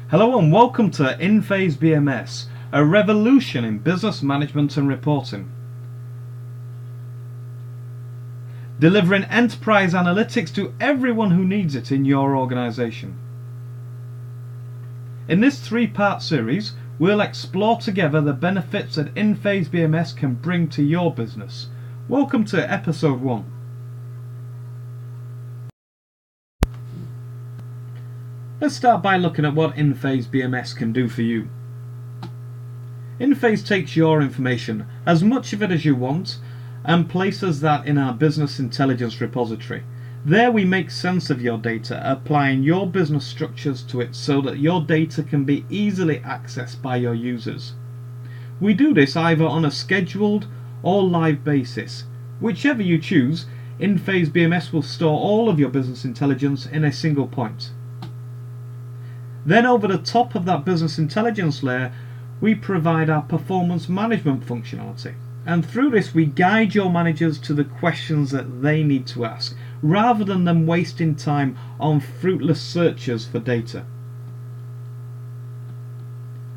Hello and welcome to InPhase BMS, a revolution in business management and reporting. Delivering enterprise analytics to everyone who needs it in your organisation. In this three-part series, we'll explore together the benefits that InPhase BMS can bring to your business. Welcome to episode 1. Let's start by looking at what InPhase BMS can do for you. InPhase takes your information, as much of it as you want, and places that in our business intelligence repository. There we make sense of your data, applying your business structures to it so that your data can be easily accessed by your users. We do this either on a scheduled or live basis. Whichever you choose, InPhase BMS will store all of your business intelligence in a single point. Then over the top of that business intelligence layer, we provide our performance management functionality. And through this, we guide your managers to the questions that they need to ask, rather than them wasting time on fruitless searches for data.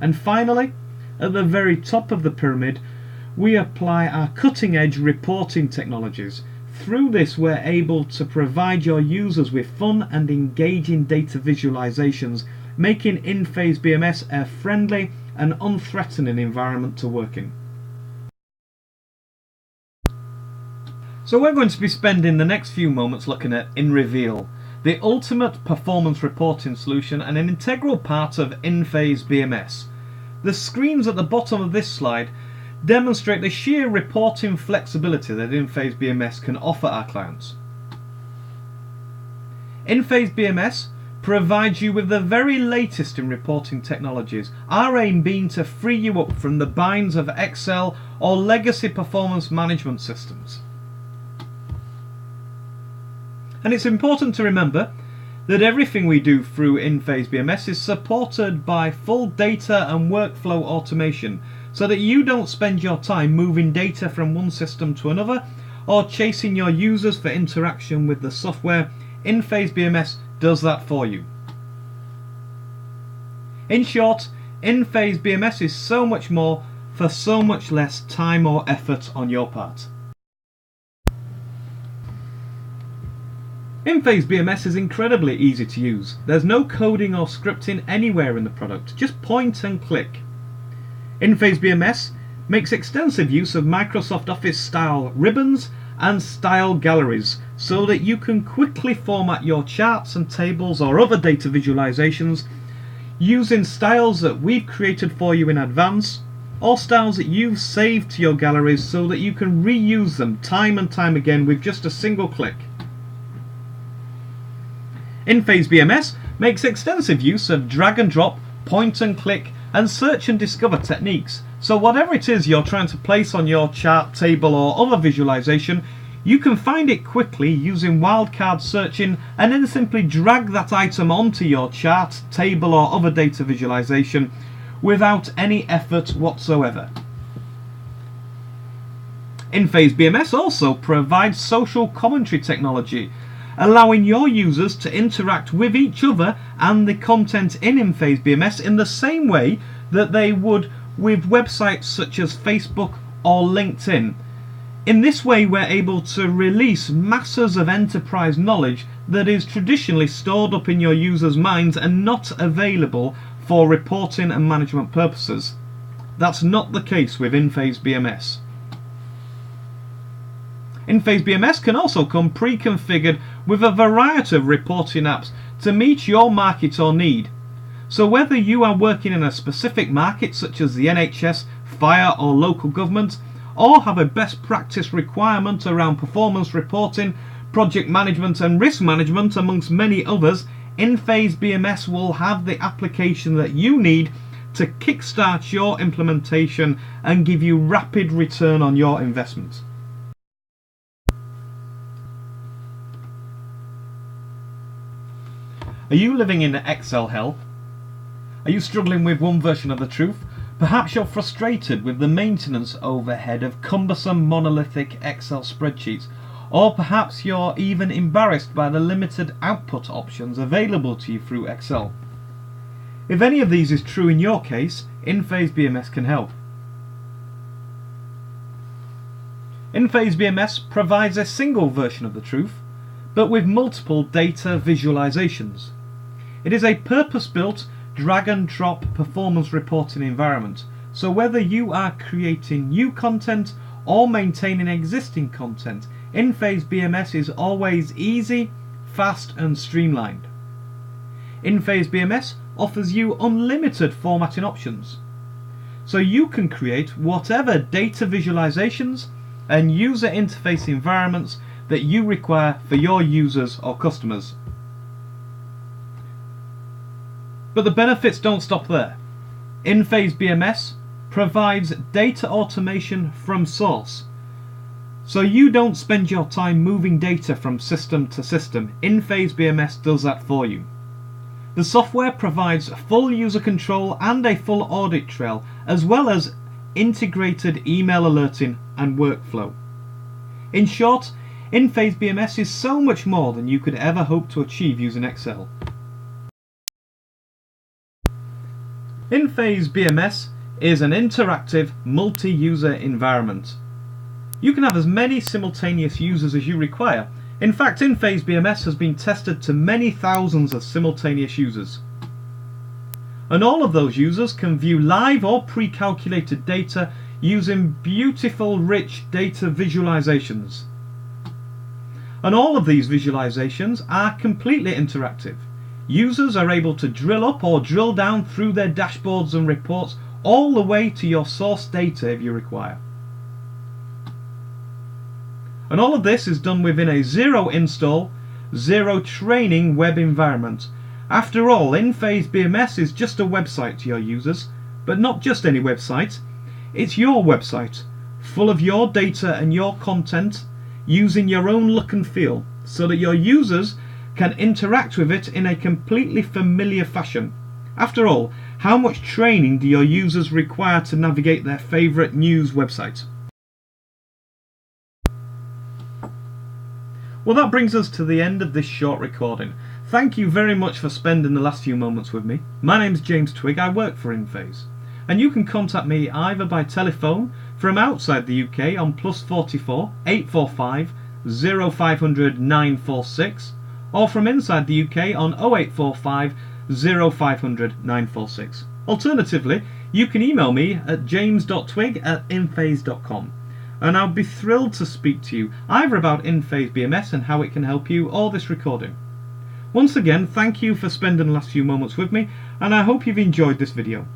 And finally, at the very top of the pyramid, we apply our cutting-edge reporting technologies. Through this, we're able to provide your users with fun and engaging data visualizations, making InPhase BMS a friendly and unthreatening environment to work in. So we're going to be spending the next few moments looking at InReveal, the ultimate performance reporting solution and an integral part of InPhase BMS. The screens at the bottom of this slide demonstrate the sheer reporting flexibility that InPhase BMS can offer our clients. InPhase BMS provides you with the very latest in reporting technologies, our aim being to free you up from the binds of Excel or legacy performance management systems. And it's important to remember that everything we do through InPhase BMS is supported by full data and workflow automation, so that you don't spend your time moving data from one system to another or chasing your users for interaction with the software. InPhase BMS does that for you. In short, InPhase BMS is so much more for so much less time or effort on your part. InPhase BMS is incredibly easy to use. There's no coding or scripting anywhere in the product, just point and click. InPhase BMS makes extensive use of Microsoft Office style ribbons and style galleries so that you can quickly format your charts and tables or other data visualizations using styles that we've created for you in advance, or styles that you've saved to your galleries so that you can reuse them time and time again with just a single click. InPhase BMS makes extensive use of drag and drop, point and click and search and discover techniques. So whatever it is you're trying to place on your chart, table or other visualization, you can find it quickly using wildcard searching and then simply drag that item onto your chart, table or other data visualization without any effort whatsoever. InPhase BMS also provides social commentary technology, allowing your users to interact with each other and the content in InPhase BMS in the same way that they would with websites such as Facebook or LinkedIn. In this way, we're able to release masses of enterprise knowledge that is traditionally stored up in your users' minds and not available for reporting and management purposes. That's not the case with InPhase BMS. InPhase BMS can also come pre-configured with a variety of reporting apps to meet your market or need. So whether you are working in a specific market such as the NHS, fire or local government, or have a best practice requirement around performance reporting, project management and risk management amongst many others, InPhase BMS will have the application that you need to kickstart your implementation and give you rapid return on your investment. Are you living in Excel hell? Are you struggling with one version of the truth? Perhaps you're frustrated with the maintenance overhead of cumbersome monolithic Excel spreadsheets, or perhaps you're even embarrassed by the limited output options available to you through Excel. If any of these is true in your case, InPhase BMS can help. InPhase BMS provides a single version of the truth, but with multiple data visualizations. It is a purpose-built drag-and-drop performance reporting environment, so whether you are creating new content or maintaining existing content, InPhase BMS is always easy, fast and streamlined. InPhase BMS offers you unlimited formatting options, so you can create whatever data visualizations and user interface environments that you require for your users or customers. But the benefits don't stop there. InPhase BMS provides data automation from source, so you don't spend your time moving data from system to system. InPhase BMS does that for you. The software provides full user control and a full audit trail, as well as integrated email alerting and workflow. In short, InPhase BMS is so much more than you could ever hope to achieve using Excel. InPhase BMS is an interactive multi-user environment. You can have as many simultaneous users as you require. In fact, InPhase BMS has been tested to many thousands of simultaneous users. And all of those users can view live or pre-calculated data using beautiful, rich data visualizations. And all of these visualizations are completely interactive. Users are able to drill up or drill down through their dashboards and reports all the way to your source data if you require. And all of this is done within a zero install, zero training web environment. After all, InPhase BMS is just a website to your users, but not just any website. It's your website, full of your data and your content, using your own look and feel, so that your users can interact with it in a completely familiar fashion. After all, how much training do your users require to navigate their favorite news website? Well, that brings us to the end of this short recording. Thank you very much for spending the last few moments with me. My name's James Twigg, I work for InPhase. And you can contact me either by telephone from outside the UK on +44 845 0500 946, or from inside the UK on 0845 0500 946. Alternatively, you can email me at james.twigg@inphase.com. and I'll be thrilled to speak to you either about InPhase BMS and how it can help you, or this recording. Once again, thank you for spending the last few moments with me, and I hope you've enjoyed this video.